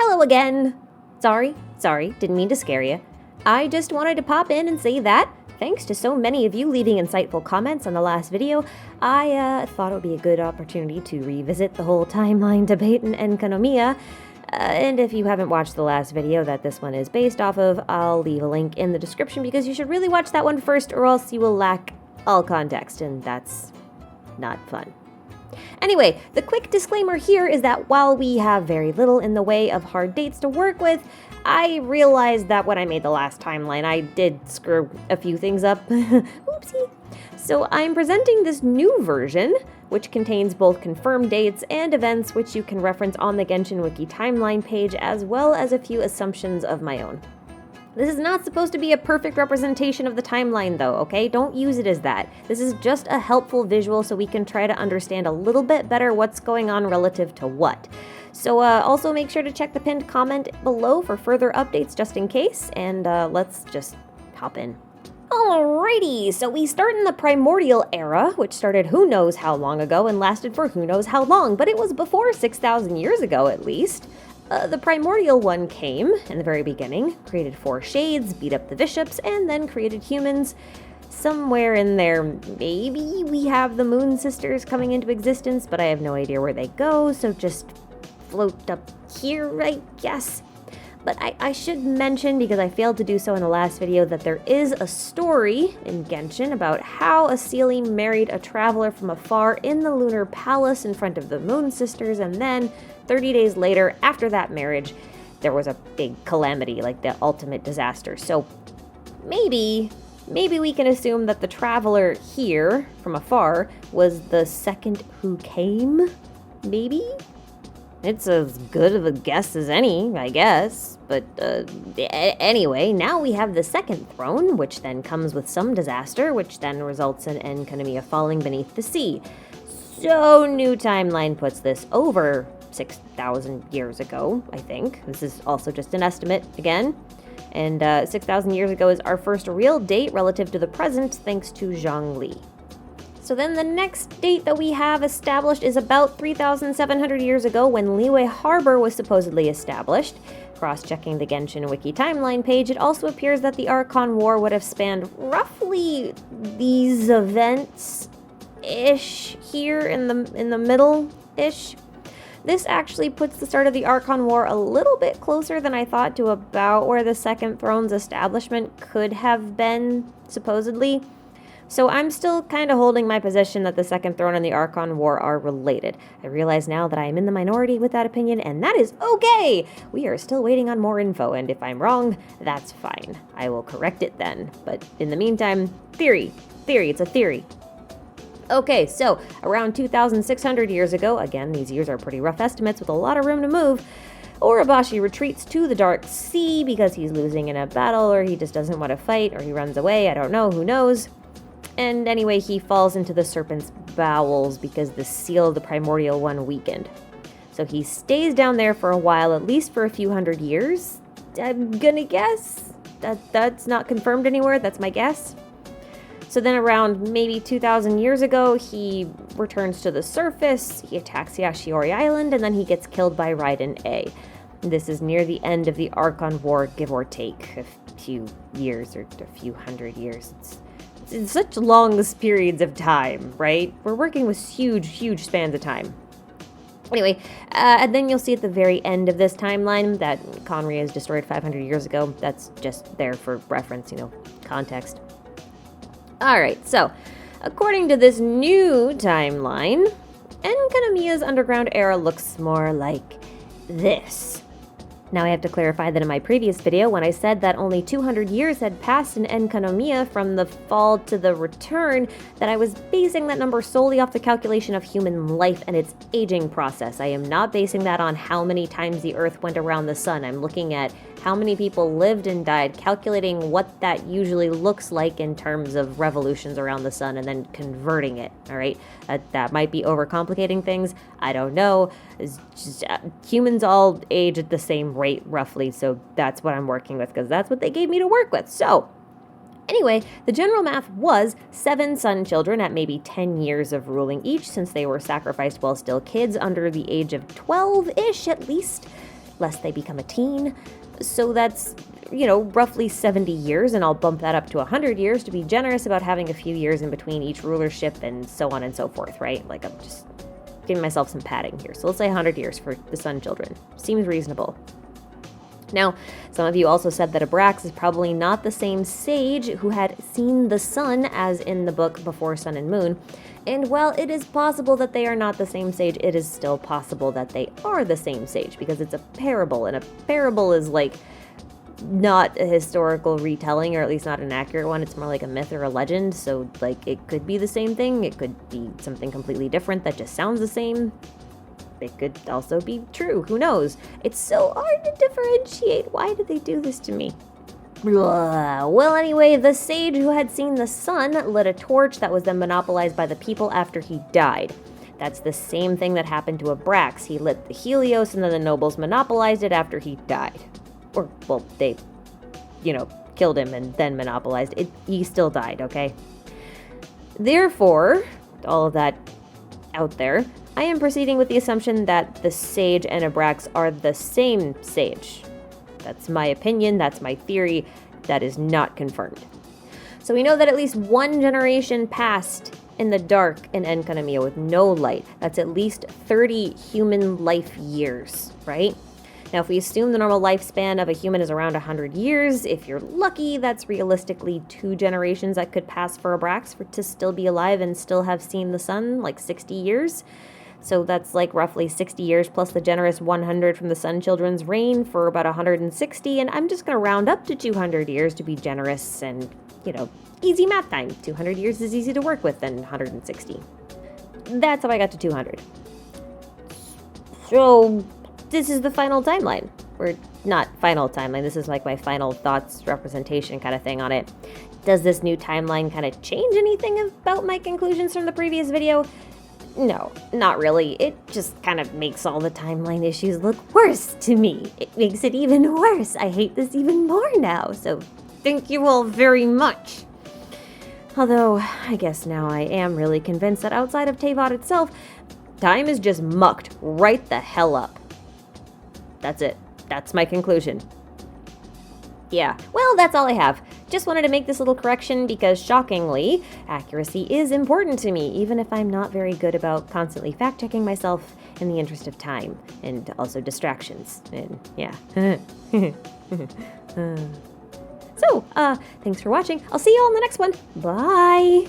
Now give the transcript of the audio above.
Hello again! Sorry, didn't mean to scare you. I just wanted to pop in and say that, thanks to so many of you leaving insightful comments on the last video, I thought it would be a good opportunity to revisit the whole timeline debate in Enkanomiya. And if you haven't watched the last video that this one is based off of, I'll leave a link in the description because you should really watch that one first or else you will lack all context, and that's not fun. Anyway, the quick disclaimer here is that while we have very little in the way of hard dates to work with, I realized that when I made the last timeline, I did screw a few things up. Oopsie. So I'm presenting this new version, which contains both confirmed dates and events which you can reference on the Genshin Wiki timeline page, as well as a few assumptions of my own. This is not supposed to be a perfect representation of the timeline though, okay? Don't use it as that. This is just a helpful visual so we can try to understand a little bit better what's going on relative to what. So also make sure to check the pinned comment below for further updates just in case, and let's just hop in. Alrighty, so we start in the primordial era, which started who knows how long ago and lasted for who knows how long, but it was before 6,000 years ago at least. The primordial one came in the very beginning, created 4 shades, beat up the bishops, and then created humans. Somewhere in there, maybe we have the Moon Sisters coming into existence, but I have no idea where they go, so just float up here, I guess. But I should mention, because I failed to do so in the last video, that there is a story in Genshin about how a Seelie married a traveler from afar in the lunar palace in front of the Moon Sisters, and then 30 days later, after that marriage, there was a big calamity, like the ultimate disaster. So maybe we can assume that the traveler here from afar was the second who came? Maybe? It's as good of a guess as any, I guess. But anyway, now we have the second throne, which then comes with some disaster, which then results in Enkanomiya falling beneath the sea. So new timeline puts this over 6,000 years ago, I think. This is also just an estimate again. And 6,000 years ago is our first real date relative to the present, thanks to Zhongli. So then the next date that we have established is about 3,700 years ago when Liyue Harbor was supposedly established. Cross-checking the Genshin Wiki timeline page, it also appears that the Archon War would have spanned roughly these events-ish here in the middle-ish. This actually puts the start of the Archon War a little bit closer than I thought to about where the Second Throne's establishment could have been, supposedly. So I'm still kind of holding my position that the Second Throne and the Archon War are related. I realize now that I am in the minority with that opinion, and that is okay! We are still waiting on more info, and if I'm wrong, that's fine. I will correct it then. But in the meantime, theory, it's a theory. Okay, so around 2,600 years ago, again, these years are pretty rough estimates with a lot of room to move, Urabashi retreats to the Dark Sea because he's losing in a battle, or he just doesn't want to fight, or he runs away, I don't know, who knows. And anyway, he falls into the Serpent's bowels because the seal of the Primordial One weakened. So he stays down there for a while, at least for a few hundred years, I'm gonna guess. That's not confirmed anywhere, that's my guess. So then around maybe 2,000 years ago, he returns to the surface, he attacks Yashiori Island, and then he gets killed by Raiden A. This is near the end of the Archon War, give or take a few years or a few hundred years. It's such long periods of time, right? We're working with huge spans of time. Anyway, and then you'll see at the very end of this timeline that Conria is destroyed 500 years ago. That's just there for reference, context. Alright, so, according to this new timeline, Enkanomiya's underground era looks more like this. Now I have to clarify that in my previous video, when I said that only 200 years had passed in Enkanomiya from the fall to the return, that I was basing that number solely off the calculation of human life and its aging process. I am not basing that on how many times the Earth went around the sun. I'm looking at how many people lived and died, calculating what that usually looks like in terms of revolutions around the sun, and then converting it, all right? That might be overcomplicating things. I don't know. It's just, humans all age at the same rate, roughly, so that's what I'm working with, because that's what they gave me to work with. So, anyway, the general math was 7 son children at maybe 10 years of ruling each, since they were sacrificed while still kids under the age of 12-ish at least. lest they become a teen. So that's, roughly 70 years, and I'll bump that up to 100 years to be generous about having a few years in between each rulership and so on and so forth, right? Like, I'm just giving myself some padding here. So let's say 100 years for the Sun Children. Seems reasonable. Now, some of you also said that Abrax is probably not the same sage who had seen the sun as in the book Before Sun and Moon. And while it is possible that they are not the same sage, it is still possible that they are the same sage because it's a parable, and a parable is like not a historical retelling, or at least not an accurate one. It's more like a myth or a legend. So like it could be the same thing. It could be something completely different that just sounds the same. It could also be true. Who knows? It's so hard to differentiate. Why did they do this to me? Well, anyway, the sage who had seen the sun lit a torch that was then monopolized by the people after he died. That's the same thing that happened to Abrax. He lit the Helios, and then the nobles monopolized it after he died. Or, well, they, killed him and then monopolized it. He still died, okay? Therefore, all of that out there, I am proceeding with the assumption that the sage and Abrax are the same sage. That's my opinion, that's my theory, that is not confirmed. So we know that at least one generation passed in the dark in Enkanomiya with no light. That's at least 30 human life years, right? Now, if we assume the normal lifespan of a human is around 100 years, if you're lucky, that's realistically 2 generations that could pass for Abrax to still be alive and still have seen the sun, like 60 years. So that's like roughly 60 years plus the generous 100 from the Sun Children's reign for about 160, and I'm just going to round up to 200 years to be generous and, easy math time. 200 years is easy to work with than 160. That's how I got to 200. So this is the final timeline. Or not final timeline, this is like my final thoughts representation kind of thing on it. Does this new timeline kind of change anything about my conclusions from the previous video? No, not really. It just kind of makes all the timeline issues look worse to me. It makes it even worse. I hate this even more now, so thank you all very much. Although, I guess now I am really convinced that outside of Teyvat itself, time is just mucked right the hell up. That's it. That's my conclusion. Yeah, well, that's all I have. Just wanted to make this little correction because, shockingly, accuracy is important to me, even if I'm not very good about constantly fact-checking myself in the interest of time, and also distractions, and yeah. So, thanks for watching. I'll see you all in the next one. Bye!